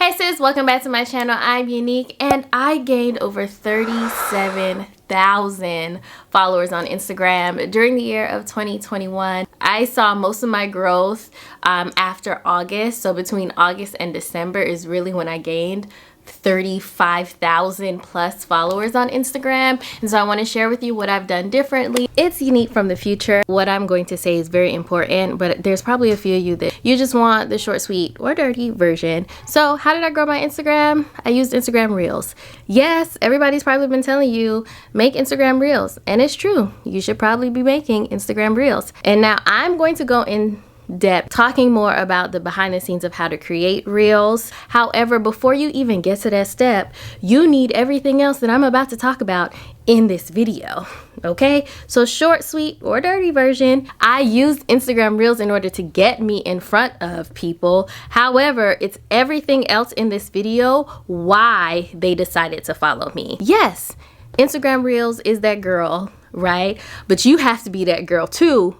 Hey sis, welcome back to my channel. I'm Yanique and I gained over 37,000 followers on Instagram during the year of 2021. I saw most of my growth after August, so between August and December is really when I gained 35,000 plus followers on Instagram. And so I want to share with you what I've done differently. It's Yanique from the future. What I'm going to say is very important, but there's probably a few of you that you just want the short, sweet, or dirty version. So how did I grow my Instagram? I used Instagram Reels. Yes, everybody's probably been telling you, make Instagram Reels. And it's true. You should probably be making Instagram Reels. And now I'm going to go in depth talking more about the behind the scenes of how to create reels. However, before you even get to that step, you need everything else that I'm about to talk about in this video. Okay, so short, sweet, or dirty version, I used Instagram Reels in order to get me in front of people. However, it's everything else in this video why they decided to follow me. Yes, Instagram Reels is that girl, right? But you have to be that girl too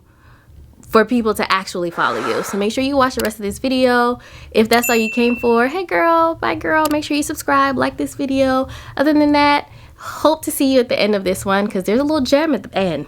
for people to actually follow you. So make sure you watch the rest of this video. If that's all you came for, hey girl, bye girl, make sure you subscribe, like this video. Other than that, hope to see you at the end of this one because there's a little gem at the end.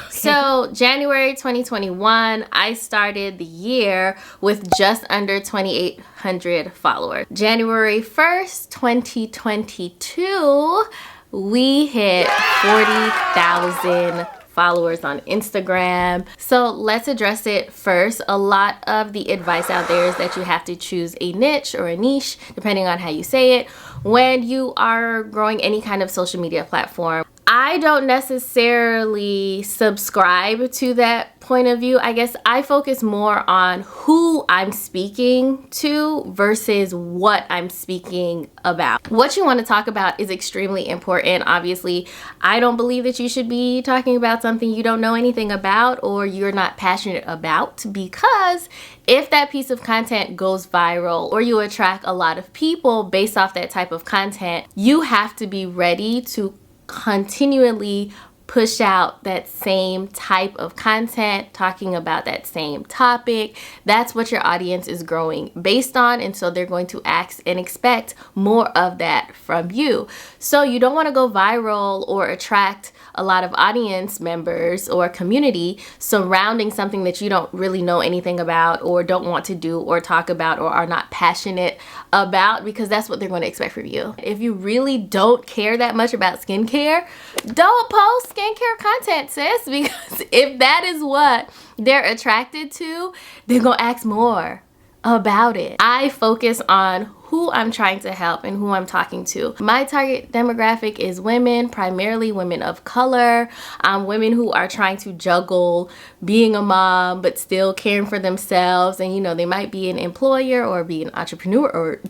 So January 2021, I started the year with just under 2,800 followers. January 1st, 2022, we hit 40,000 followers on Instagram. So let's address it first. A lot of the advice out there is that you have to choose a niche or a niche, depending on how you say it, when you are growing any kind of social media platform. I don't necessarily subscribe to that point of view. I guess I focus more on who I'm speaking to versus what I'm speaking about. What you want to talk about is extremely important. Obviously, I don't believe that you should be talking about something you don't know anything about or you're not passionate about, because if that piece of content goes viral or you attract a lot of people based off that type of content, you have to be ready to continually push out that same type of content, talking about that same topic. That's what your audience is growing based on, and so they're going to ask and expect more of that from you. So you don't want to go viral or attract a lot of audience members or community surrounding something that you don't really know anything about or don't want to do or talk about or are not passionate about, because that's what they're going to expect from you. If you really don't care that much about skincare, don't post skincare content, sis, because if that is what they're attracted to, they're gonna ask more about it. I focus on who I'm trying to help and who I'm talking to. My target demographic is women, primarily women of color, women who are trying to juggle being a mom but still caring for themselves, and you know, they might be an employer or be an entrepreneur, or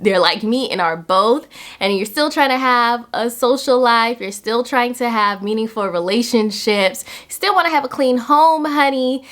they're like me and are both, and you're still trying to have a social life, you're still trying to have meaningful relationships, you still want to have a clean home, honey,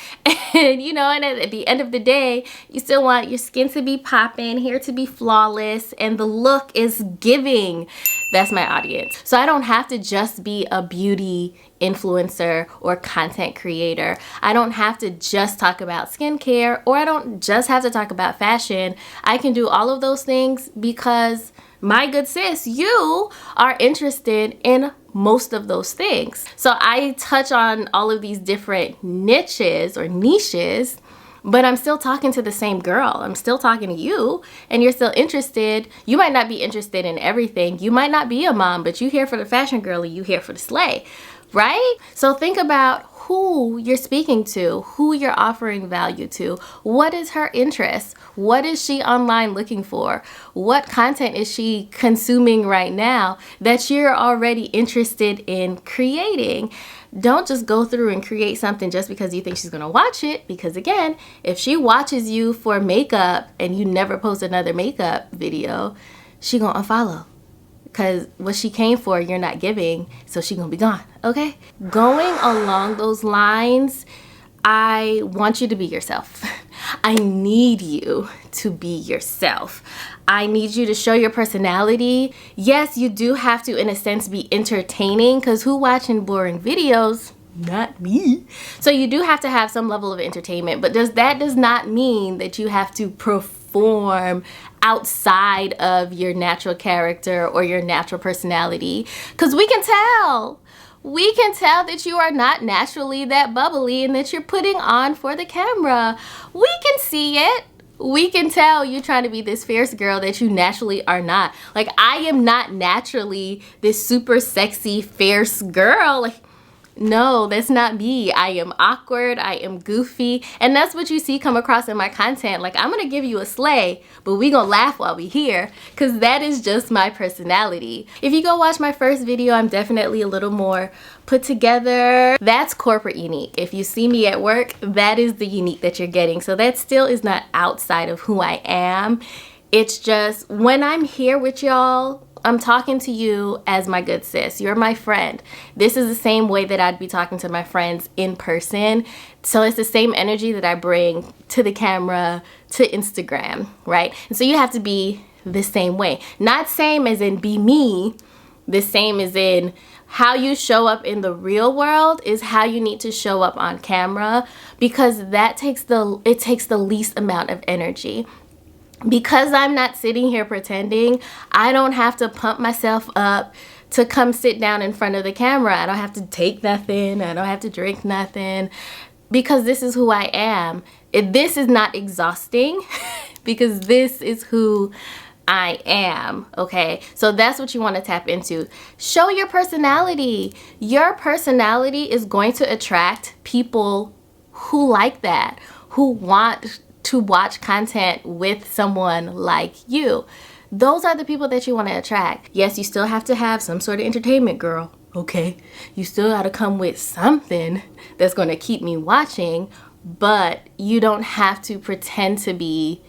and you know, and at the end of the day, you still want your skin to be popping, hair to be flawless, and the look is giving. That's my audience. So I don't have to just be a beauty influencer or content creator. I don't have to just talk about skincare, or I don't just have to talk about fashion. I can do all of those things because, my good sis, you are interested in most of those things. So I touch on all of these different niches, but I'm still talking to the same girl. I'm still talking to you, and you're still interested. You might not be interested in everything. You might not be a mom, but you here for the fashion girl, and you here for the slay, right? So think about who you're speaking to, who you're offering value to. What is her interest? What is she online looking for? What content is she consuming right now that you're already interested in creating? Don't just go through and create something just because you think she's gonna watch it, because again, if she watches you for makeup and you never post another makeup video, she gonna unfollow, because what she came for, you're not giving, so she gonna be gone, okay? Going along those lines, I want you to be yourself. I need you to be yourself. I need you to show your personality. Yes, you do have to, in a sense, be entertaining, because who watching boring videos? Not me. So you do have to have some level of entertainment, but that does not mean that you have to perform perform outside of your natural character or your natural personality. Because we can tell. We can tell that you are not naturally that bubbly and that you're putting on for the camera. We can see it. We can tell you're trying to be this fierce girl that you naturally are not. Like, I am not naturally this super sexy, fierce girl. Like, no, that's not me. I am awkward, I am goofy, and that's what you see come across in my content. Like, I'm gonna give you a slay, but we gonna laugh while we here, because that is just my personality. If you go watch my first video, I'm definitely a little more put together. That's corporate Yanique. If you see me at work, that is the Yanique that you're getting. So that still is not outside of who I am. It's just when I'm here with y'all, I'm talking to you as my good sis. You're my friend. This is the same way that I'd be talking to my friends in person. So it's the same energy that I bring to the camera, to Instagram, right? And so you have to be the same way. Not same as in be me, the same as in how you show up in the real world is how you need to show up on camera, because that takes the least amount of energy. Because I'm not sitting here pretending, I don't have to pump myself up to come sit down in front of the camera. I don't have to take nothing. I don't have to drink nothing, because this is who I am. This is not exhausting because this is who I am, okay? So that's what you want to tap into. Show your personality. Your personality is going to attract people who like that, who want to watch content with someone like you. Those are the people that you want to attract. Yes, you still have to have some sort of entertainment, girl. Okay, you still got to come with something that's going to keep me watching, but you don't have to pretend to be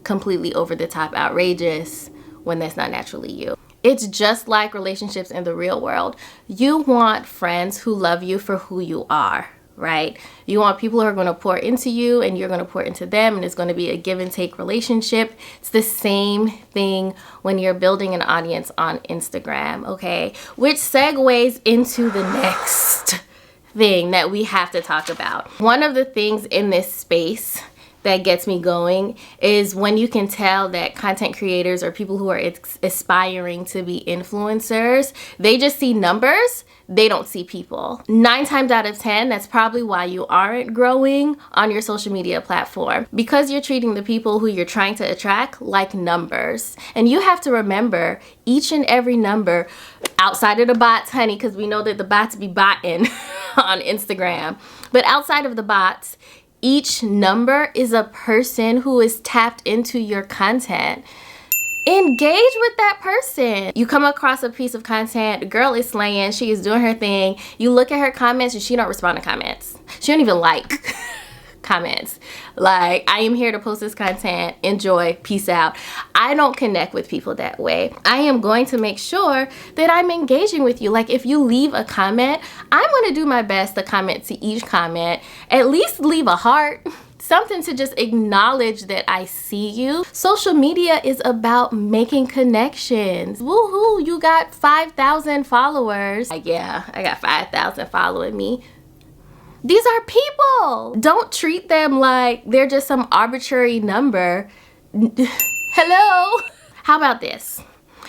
completely over the top outrageous when that's not naturally you. It's just like relationships in the real world. You want friends who love you for who you are, right? You want people who are going to pour into you and you're going to pour into them, and it's going to be a give and take relationship. It's the same thing when you're building an audience on Instagram, okay? Which segues into the next thing that we have to talk about. One of the things in this space that gets me going is when you can tell that content creators or people who are aspiring to be influencers, they just see numbers, they don't see people. 9 times out of 10, that's probably why you aren't growing on your social media platform, because you're treating the people who you're trying to attract like numbers. And you have to remember each and every number outside of the bots, honey, because we know that the bots be botting on Instagram. But outside of the bots, each number is a person who is tapped into your content. Engage with that person. You come across a piece of content, the girl is slaying, she is doing her thing. You look at her comments and she don't respond to comments. She don't even like comments. Like, I am here to post this content, enjoy, peace out. I don't connect with people that way. I am going to make sure that I'm engaging with you. Like, if you leave a comment, I'm going to do my best to comment to each comment. At least leave a heart, something to just acknowledge that I see you. Social media is about making connections. Woohoo, you got 5,000 followers. Like, yeah, I got 5,000 following me. These are people. Don't treat them like they're just some arbitrary number. Hello? How about this?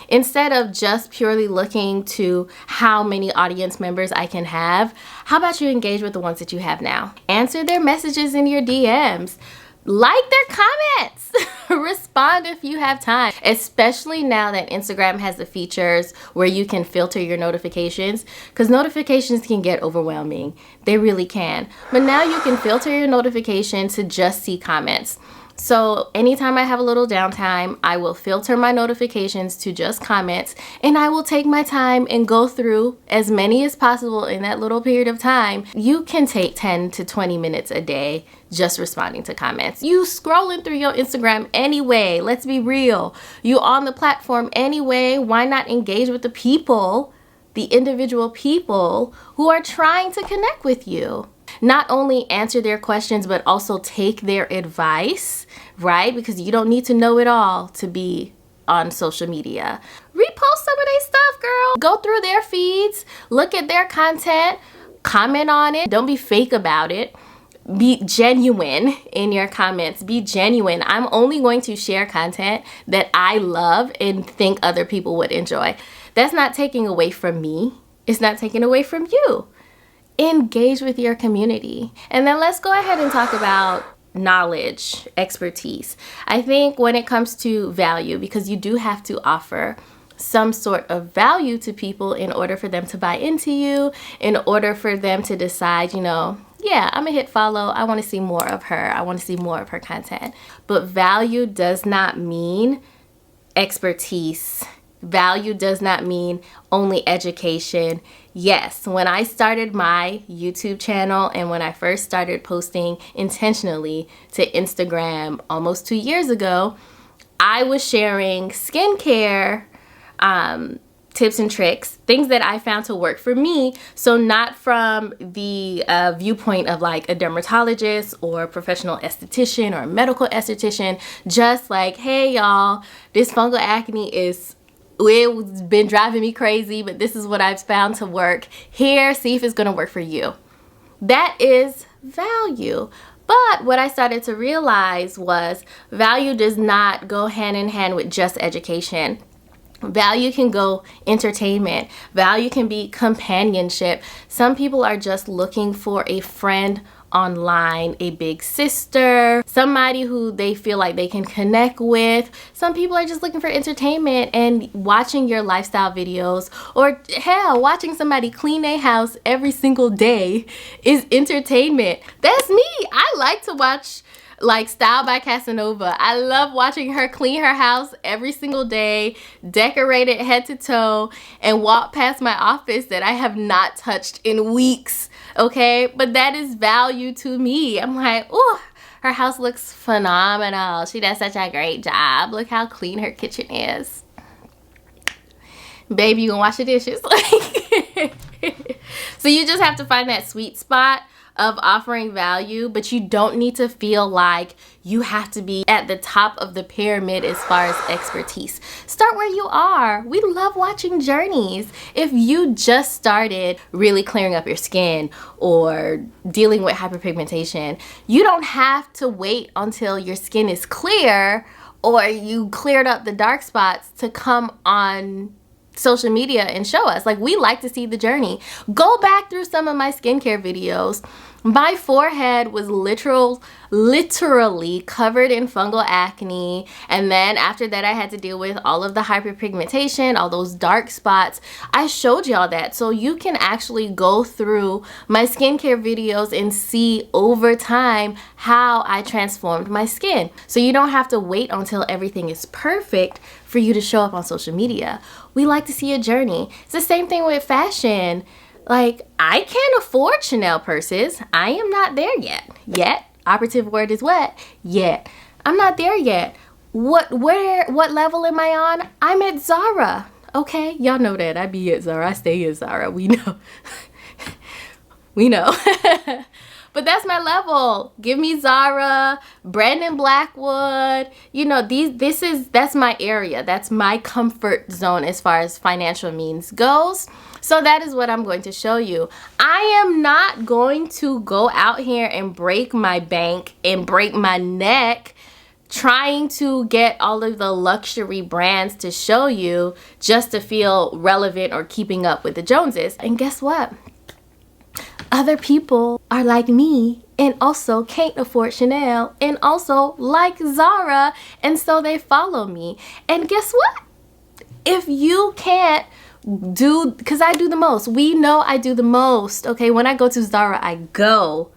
Instead of just purely looking to how many audience members I can have, how about you engage with the ones that you have now? Answer their messages in your DMs. Like their comments. Respond if you have time, especially now that Instagram has the features where you can filter your notifications, because notifications can get overwhelming. They really can. But now you can filter your notifications to just see comments. So anytime I have a little downtime, I will filter my notifications to just comments, and I will take my time and go through as many as possible in that little period of time. You can take 10 to 20 minutes a day just responding to comments. You scrolling through your Instagram anyway, let's be real. You on the platform anyway, why not engage with the people, the individual people who are trying to connect with you? Not only answer their questions, but also take their advice, right? Because you don't need to know it all to be on social media. Repost some of their stuff, girl. Go through their feeds, look at their content, comment on it. Don't be fake about it. Be genuine in your comments. Be genuine. I'm only going to share content that I love and think other people would enjoy. That's not taking away from me. It's not taking away from you. Engage with your community. And then let's go ahead and talk about knowledge, expertise. I think when it comes to value, because you do have to offer some sort of value to people in order for them to buy into you, in order for them to decide, yeah, I'm gonna hit follow. I want to see more of her. I want to see more of her content. But value does not mean expertise. Value does not mean only education. Yes, when I started my YouTube channel and when I first started posting intentionally to Instagram almost 2 years ago, I was sharing skincare tips and tricks, things that I found to work for me. So not from the viewpoint of like a dermatologist or a professional esthetician or a medical esthetician, just like, hey y'all, this fungal acne it's been driving me crazy, but this is what I've found to work. Here, see if it's gonna work for you. That is value. But what I started to realize was value does not go hand in hand with just education. Value can go entertainment. Value can be companionship. Some people are just looking for a friend online, a big sister, somebody who they feel like they can connect with. Some people are just looking for entertainment, and watching your lifestyle videos, or hell, watching somebody clean their house every single day is entertainment. That's me. I like to watch like Style by Casanova. I love watching her clean her house every single day, decorate it head to toe, and walk past my office that I have not touched in weeks. Okay, but that is value to me. I'm like, oh, her house looks phenomenal. She does such a great job. Look how clean her kitchen is. Baby, you gonna wash the dishes? So you just have to find that sweet spot of offering value, but you don't need to feel like you have to be at the top of the pyramid as far as expertise. Start where you are. We love watching journeys. If you just started really clearing up your skin or dealing with hyperpigmentation, you don't have to wait until your skin is clear or you cleared up the dark spots to come on social media and show us. Like, we like to see the journey. Go back through some of my skincare videos. My forehead was literally covered in fungal acne, and then after that I had to deal with all of the hyperpigmentation, all those dark spots. I showed y'all that, so you can actually go through my skincare videos and see over time how I transformed my skin. So you don't have to wait until everything is perfect for you to show up on social media. We like to see a journey. It's the same thing with fashion. Like, I can't afford Chanel purses. I am not there yet. Yet. Operative word is what? Yet. I'm not there yet. What level am I on? I'm at Zara. Okay? Y'all know that. I be at Zara. I stay at Zara. We know. We know. But that's my level. Give me Zara, Brandon Blackwood. You know, that's my area. That's my comfort zone as far as financial means goes. So that is what I'm going to show you. I am not going to go out here and break my bank and break my neck trying to get all of the luxury brands to show you just to feel relevant or keeping up with the Joneses. And guess what? Other people are like me and also can't afford Chanel and also like Zara, and so they follow me. And guess what? If you can't because I do the most. We know I do the most, okay? When I go to Zara, I go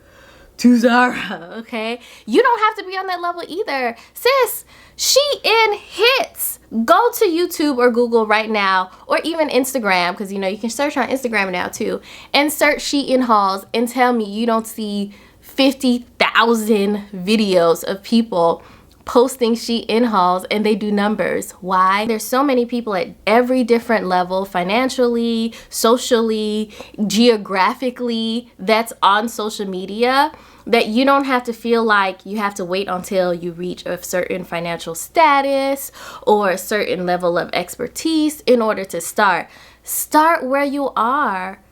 to Zara, okay? You don't have to be on that level either. Sis, Shein hits. Go to YouTube or Google right now, or even Instagram, because you know you can search on Instagram now too, and search Shein hauls and tell me you don't see 50,000 videos of people posting Shein hauls and they do numbers. Why? There's so many people at every different level, financially, socially, geographically, that's on social media, that you don't have to feel like you have to wait until you reach a certain financial status or a certain level of expertise in order to start. Start where you are.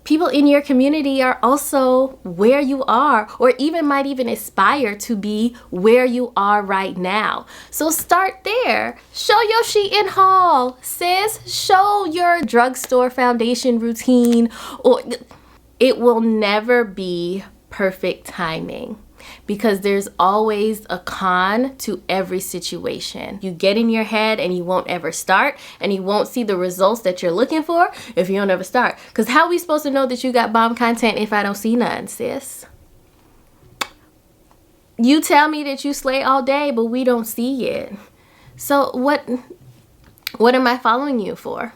people in your community are also where you are, or even might even aspire to be where you are right now. So start there. Show your Shein haul, sis. Show your drugstore foundation routine. Or it will never be perfect timing, because there's always a con to every situation. You get in your head and you won't ever start, and you won't see the results that you're looking for if you don't ever start. Because how are we supposed to know that you got bomb content if I don't see none, sis? You tell me that you slay all day, but we don't see it. So what am I following you for?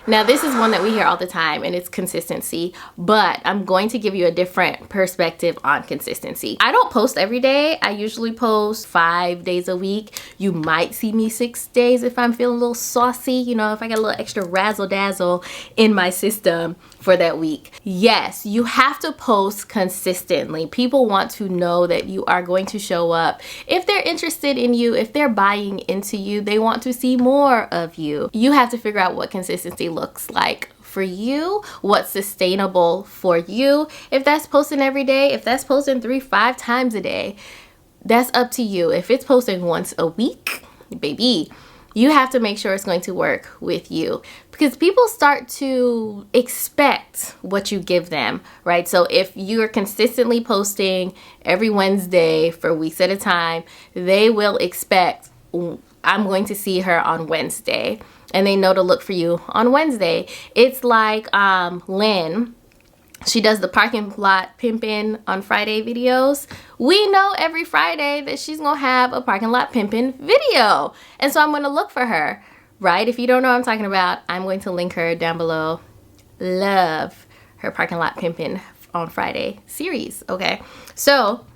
Now, this is one that we hear all the time, and it's consistency, but I'm going to give you a different perspective on consistency. I don't post every day. I usually post 5 days a week. You might see me 6 days if I'm feeling a little saucy, you know, if I got a little extra razzle dazzle in my system for that week. Yes, you have to post consistently. People want to know that you are going to show up. If they're interested in you, if they're buying into you, they want to see more of you. You have to figure out what consistency looks like for you, what's sustainable for you. If that's posting every day, if that's posting 3-5 times a day, that's up to you. If it's posting once a week, baby, you have to make sure it's going to work with you, because people start to expect what you give them, right? So if you're consistently posting every Wednesday for weeks at a time, they will expect, I'm going to see her on Wednesday, and they know to look for you on Wednesday. It's like Lynn. She does the parking lot pimping on Friday videos. We know every Friday that she's gonna have a parking lot pimping video. And so I'm gonna look for her, right? If you don't know what I'm talking about, I'm going to link her down below. Love her parking lot pimping on Friday series, okay? So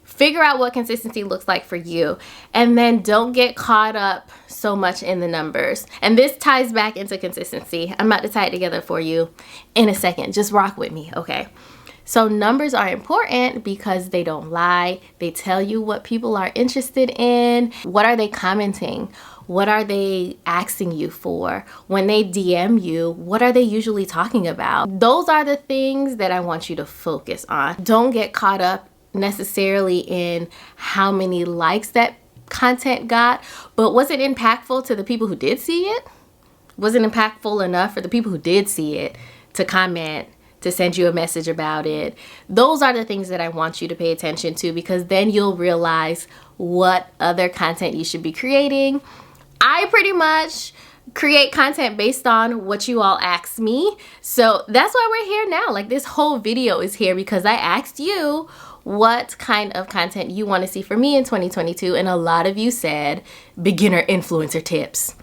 figure out what consistency looks like for you, and then don't get caught up so much in the numbers. And this ties back into consistency. I'm about to tie it together for you in a second. Just rock with me, okay? So numbers are important because they don't lie. They tell you what people are interested in. What are they commenting? What are they asking you for? When they DM you, what are they usually talking about? Those are the things that I want you to focus on. Don't get caught up necessarily in how many likes that content got, but was it impactful to the people who did see it? Was it impactful enough for the people who did see it to comment, to send you a message about it? Those are the things that I want you to pay attention to, because then you'll realize what other content you should be creating. I pretty much create content based on what you all asked me. So that's why we're here now. Like, this whole video is here because I asked you what kind of content you want to see from me in 2022, and a lot of you said beginner influencer tips.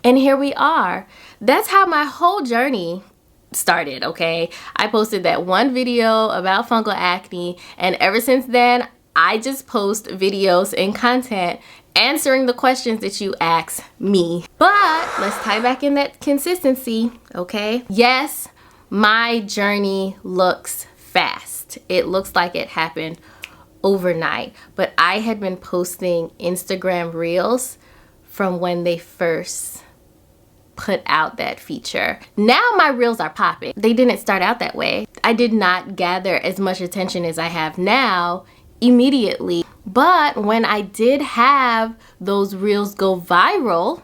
And here we are. That's how my whole journey started, okay? I posted that one video about fungal acne, and ever since then, I just post videos and content answering the questions that you ask me. But let's tie back in that consistency, okay? Yes, my journey looks fast. It looks like it happened overnight, but I had been posting Instagram Reels from when they first put out that feature. Now my Reels are popping. They didn't start out that way. I did not gather as much attention as I have now immediately, but when I did have those Reels go viral,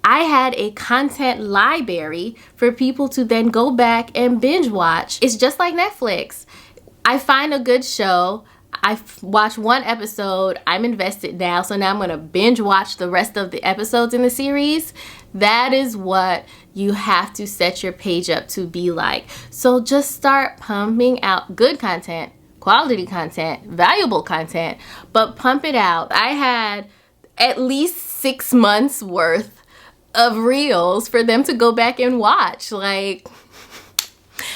I had a content library for people to then go back and binge watch. It's just like Netflix. I find a good show, I watch one episode, I'm invested now, so now I'm gonna binge watch the rest of the episodes in the series. That is what you have to set your page up to be like. So just start pumping out good content, quality content, valuable content, but pump it out. I had at least 6 months worth of Reels for them to go back and watch. Like,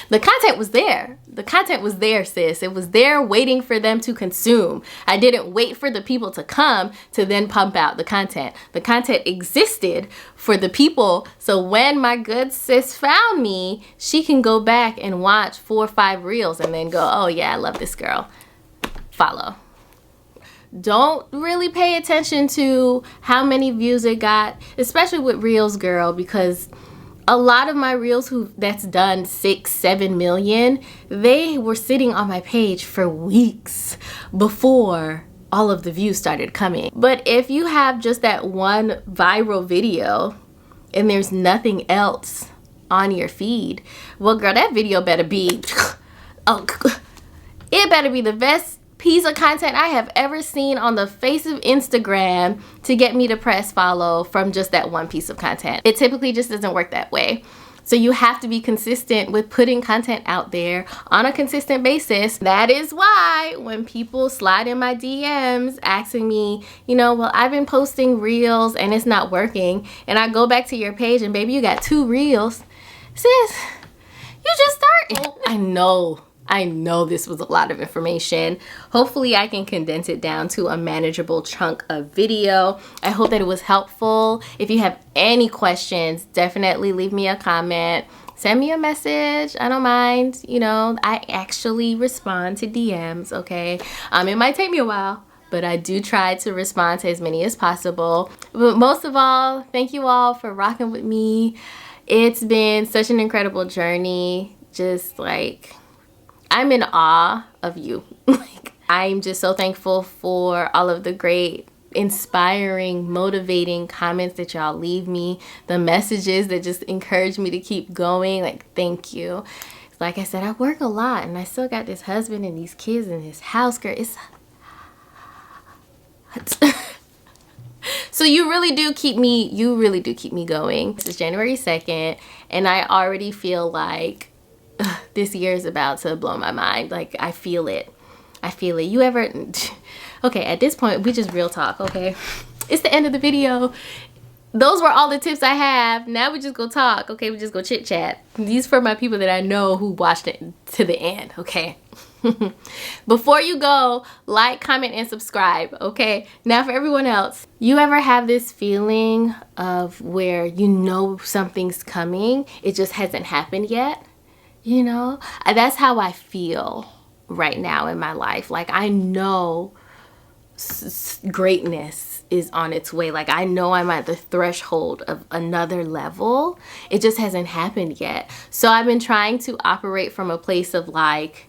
the content was there. The content was there, sis. It was there waiting for them to consume. I didn't wait for the people to come to then pump out the content. The content existed for the people. So when my good sis found me, she can go back and watch 4 or 5 Reels and then go, oh yeah, I love this girl. Follow. Don't really pay attention to how many views it got, especially with Reels, girl, because A lot of my reels that's done 6-7 million, they were sitting on my page for weeks before all of the views started coming. But if you have just that one viral video and there's nothing else on your feed, well girl, that video better be it better be the best piece of content I have ever seen on the face of Instagram to get me to press follow from just that one piece of content. It typically just doesn't work that way. So you have to be consistent with putting content out there on a consistent basis. That is why when people slide in my DMs asking me, you know, well, I've been posting reels and it's not working, and I go back to your page and baby, you got 2 reels. Sis, you just started. I know this was a lot of information. Hopefully I can condense it down to a manageable chunk of video. I hope that it was helpful. If you have any questions, definitely leave me a comment. Send me a message. I don't mind. You know, I actually respond to DMs, okay? It might take me a while, but I do try to respond to as many as possible. But most of all, thank you all for rocking with me. It's been such an incredible journey. Just like, I'm in awe of you. Like, I'm just so thankful for all of the great, inspiring, motivating comments that y'all leave me, the messages that just encourage me to keep going. Like, thank you. Like I said, I work a lot and I still got this husband and these kids and this house, girl. It's so you really do keep me going. This is January 2nd and I already feel like this year is about to blow my mind. Like, I feel it. You ever, okay, at this point, we just real talk, okay? It's the end of the video. Those were all the tips I have. Now we just go talk, okay? We just go chit chat. These for my people that I know who watched it to the end, okay? Before you go, like, comment, and subscribe, okay? Now for everyone else, you ever have this feeling of where you know something's coming, it just hasn't happened yet? You know, that's how I feel right now in my life. Like, I know greatness is on its way. Like, I know I'm at the threshold of another level. It just hasn't happened yet. So I've been trying to operate from a place of like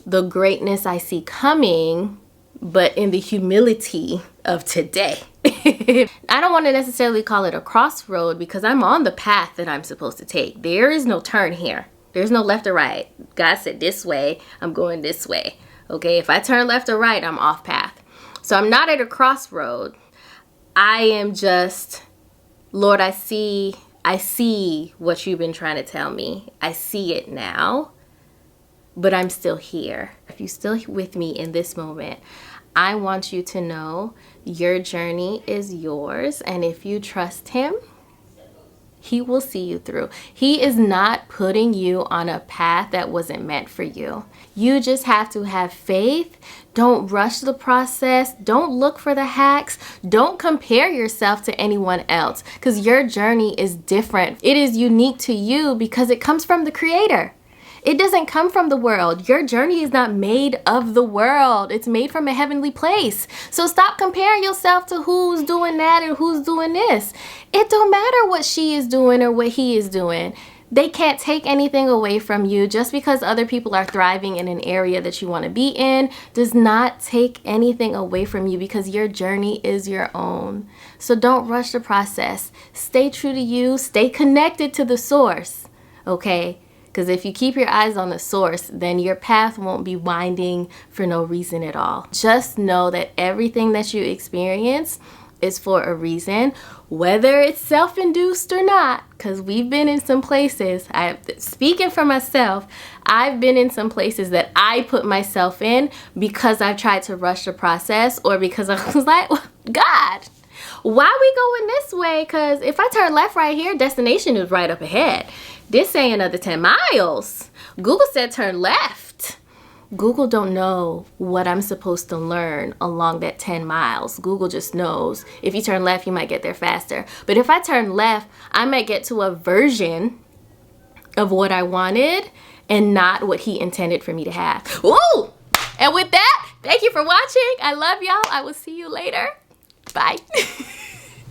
the greatness I see coming, but in the humility of today. I don't want to necessarily call it a crossroad because I'm on the path that I'm supposed to take. There is no turn here. There's no left or right. God said this way, I'm going this way. Okay, if I turn left or right, I'm off path. So I'm not at a crossroad. I am just, Lord, I see what you've been trying to tell me. I see it now, but I'm still here. If you're still with me in this moment, I want you to know your journey is yours. And if you trust him, he will see you through. He is not putting you on a path that wasn't meant for you. You just have to have faith. Don't rush the process. Don't look for the hacks. Don't compare yourself to anyone else because your journey is different. It is unique to you because it comes from the Creator. It doesn't come from the world. Your journey is not made of the world. It's made from a heavenly place. So stop comparing yourself to who's doing that and who's doing this. It don't matter what she is doing or what he is doing. They can't take anything away from you. Just because other people are thriving in an area that you want to be in does not take anything away from you because your journey is your own. So don't rush the process. Stay true to you. Stay connected to the source. Okay? Because if you keep your eyes on the source, then your path won't be winding for no reason at all. Just know that everything that you experience is for a reason, whether it's self-induced or not, because we've been in some places, speaking for myself, I've been in some places that I put myself in because I've tried to rush the process or because I was like, God, why we going this way? Because if I turn left right here, destination is right up ahead. This ain't another 10 miles. Google said turn left. Google don't know what I'm supposed to learn along that 10 miles. Google just knows if you turn left, you might get there faster. But if I turn left, I might get to a version of what I wanted and not what he intended for me to have. Ooh! And with that, thank you for watching. I love y'all. I will see you later. Bye.